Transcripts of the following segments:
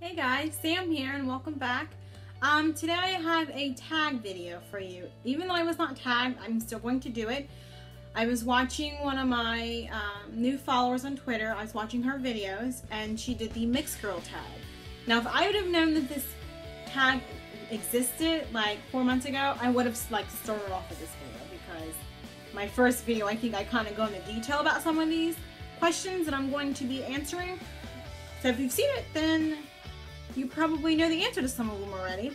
Hey guys, Sam here and welcome back. Today I have a tag video for you. Even though I was not tagged, I'm still going to do it. I was watching one of my new followers on Twitter. I was watching her videos and she did the mixed girl tag. Now if I would have known that this tag existed like 4 months ago, I would have started off with this video because my first video I think I kind of go into detail about some of these questions that I'm going to be answering. So if you've seen it, then you probably know the answer to some of them already.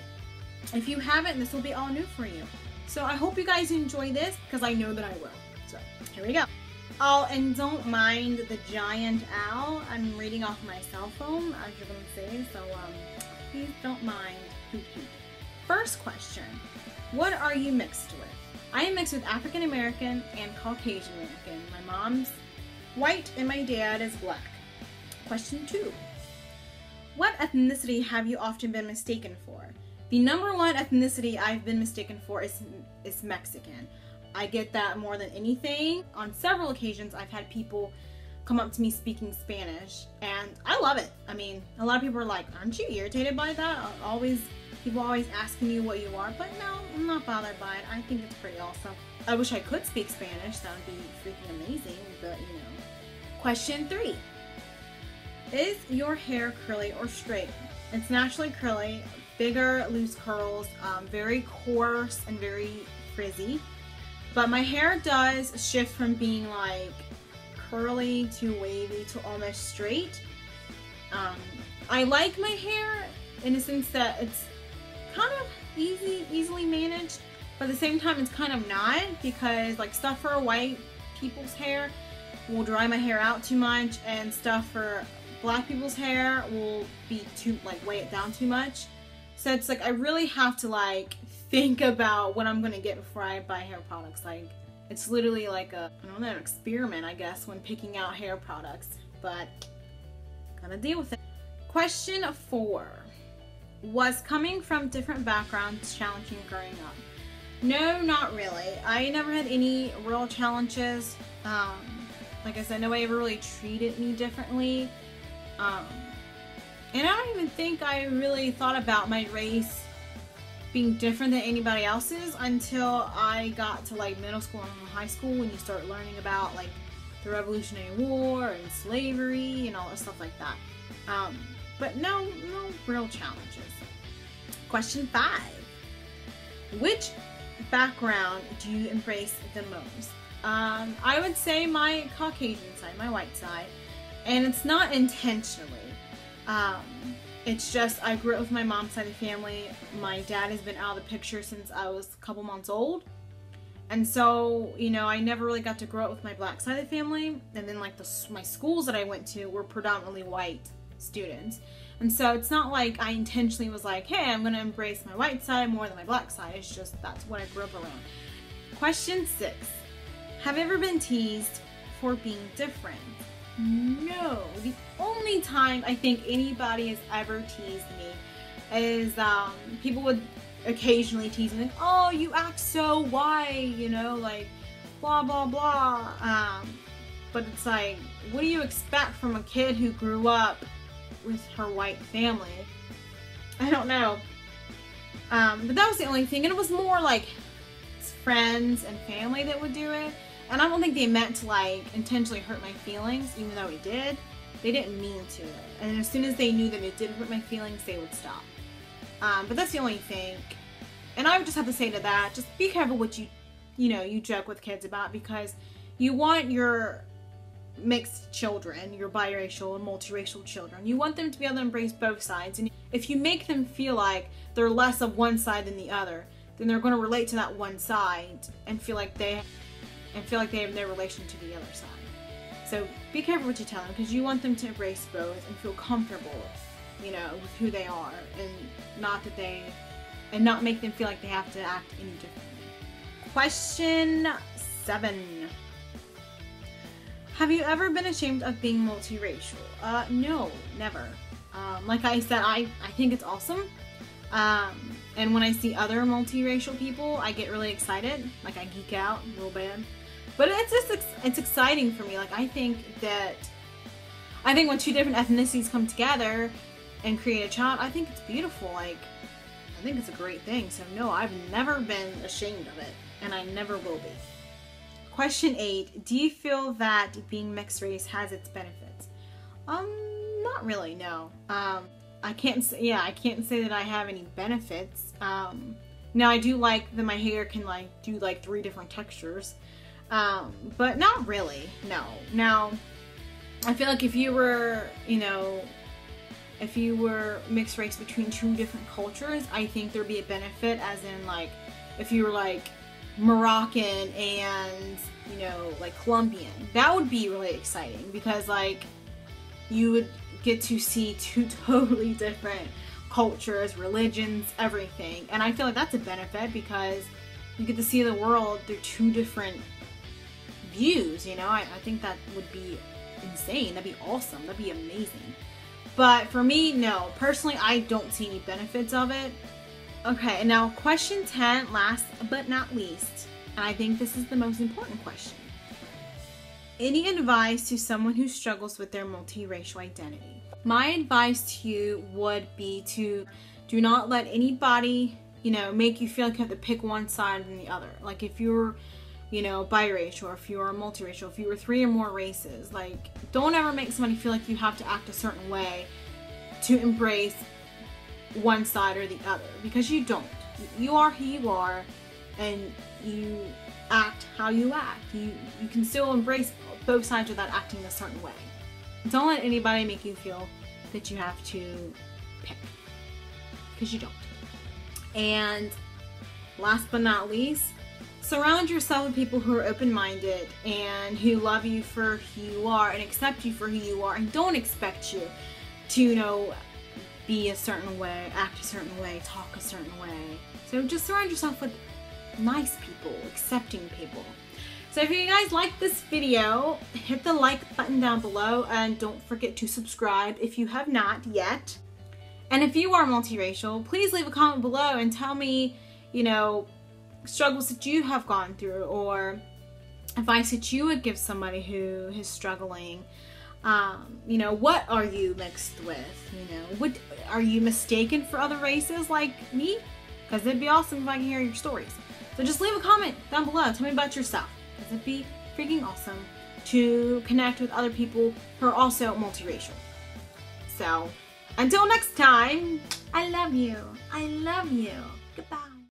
If you haven't, this will be all new for you. So I hope you guys enjoy this because I know that I will. So here we go. Oh, and don't mind the giant owl. I'm reading off my cell phone, as you're going to see, so please don't mind. First question, what are you mixed with? I am mixed with African American and Caucasian American. My mom's white and my dad is black. Question 2. What ethnicity have you often been mistaken for? The number one ethnicity I've been mistaken for is Mexican. I get that more than anything. On several occasions, I've had people come up to me speaking Spanish, and I love it. I mean, a lot of people are like, aren't you irritated by that? People always asking you what you are, but no, I'm not bothered by it. I think it's pretty awesome. I wish I could speak Spanish. That would be freaking amazing, but you know. Question 3. Is your hair curly or straight? It's naturally curly, bigger loose curls, very coarse and very frizzy. But my hair does shift from being like curly to wavy to almost straight. I like my hair in a sense that it's kind of easily managed, but at the same time it's kind of not, because like stuff for white people's hair will dry my hair out too much, and stuff for black people's hair will be weigh it down too much. So it's like I really have to like think about what I'm gonna get before I buy hair products. Like it's literally like I don't know, an experiment I guess when picking out hair products, but gotta deal with it. Question 4. Was coming from different backgrounds challenging growing up? No, not really. I never had any real challenges. Like I said, nobody ever really treated me differently. And I don't even think I really thought about my race being different than anybody else's until I got to like middle school and high school, when you start learning about like the Revolutionary War and slavery and all that stuff like that. But no real challenges. Question 5. Which background do you embrace the most? I would say my Caucasian side, my white side. And it's not intentionally. It's just I grew up with my mom's side of the family. My dad has been out of the picture since I was a couple months old. And so, you know, I never really got to grow up with my black side of the family. And then like my schools that I went to were predominantly white students. And so it's not like I intentionally was like, hey, I'm going to embrace my white side more than my black side. It's just that's what I grew up around. Question 6. Have you ever been teased for being different? No. The only time I think anybody has ever teased me is people would occasionally tease me like, oh, you act so white, you know, like blah blah blah. But it's like, what do you expect from a kid who grew up with her white family? I don't know. But that was the only thing, and it was more like friends and family that would do it. And I don't think they meant to like intentionally hurt my feelings, even though it did. They didn't mean to. And as soon as they knew that it did hurt my feelings, they would stop. But that's the only thing. And I would just have to say to that, just be careful what you joke with kids about, because you want your mixed children, your biracial and multiracial children, you want them to be able to embrace both sides. And if you make them feel like they're less of one side than the other, then they're going to relate to that one side and feel like they have no relation to the other side. So be careful what you tell them, because you want them to embrace both and feel comfortable, you know, with who they are, and not make them feel like they have to act any differently. Question 7. Have you ever been ashamed of being multiracial? No, never. Like I said, I think it's awesome. And when I see other multiracial people, I get really excited. Like I geek out a little bit. But it's exciting for me. Like I think when two different ethnicities come together, and create a child, I think it's beautiful. Like, I think it's a great thing. So no, I've never been ashamed of it, and I never will be. Question 8, do you feel that being mixed race has its benefits? Not really, no. I can't say that I have any benefits. Now I do like that my hair can like do like 3 different textures. But not really, no. Now, I feel like if you were, you know, if you were mixed race between 2 different cultures, I think there'd be a benefit, as in like if you were like Moroccan and, you know, like Colombian. That would be really exciting, because like you would get to see 2 totally different cultures, religions, everything. And I feel like that's a benefit, because you get to see the world through 2 different views, you know. I think that would be insane. That'd be awesome. That'd be amazing. But for me, no. Personally, I don't see any benefits of it. Okay, and now question 10, last but not least, and I think this is the most important question. Any advice to someone who struggles with their multiracial identity? My advice to you would be to do not let anybody, you know, make you feel like you have to pick one side than the other. Like if you're, you know, biracial, or if you're multiracial, if you were 3 or more races, like don't ever make somebody feel like you have to act a certain way to embrace one side or the other, because you don't. You are who you are, and you act how you act. You can still embrace both sides without acting a certain way. Don't let anybody make you feel that you have to pick, because you don't. And last but not least, surround yourself with people who are open-minded and who love you for who you are and accept you for who you are, and don't expect you to, you know, be a certain way, act a certain way, talk a certain way. So just surround yourself with nice people, accepting people. So if you guys like this video, hit the like button down below, and don't forget to subscribe if you have not yet. And if you are multiracial, please leave a comment below and tell me, you know, struggles that you have gone through, or advice that you would give somebody who is struggling. You know, what are you mixed with? You know, what are you mistaken for other races like me? Because it'd be awesome if I can hear your stories. So just leave a comment down below. Tell me about yourself, because it'd be freaking awesome to connect with other people who are also multiracial. So until next time, I love you. I love you.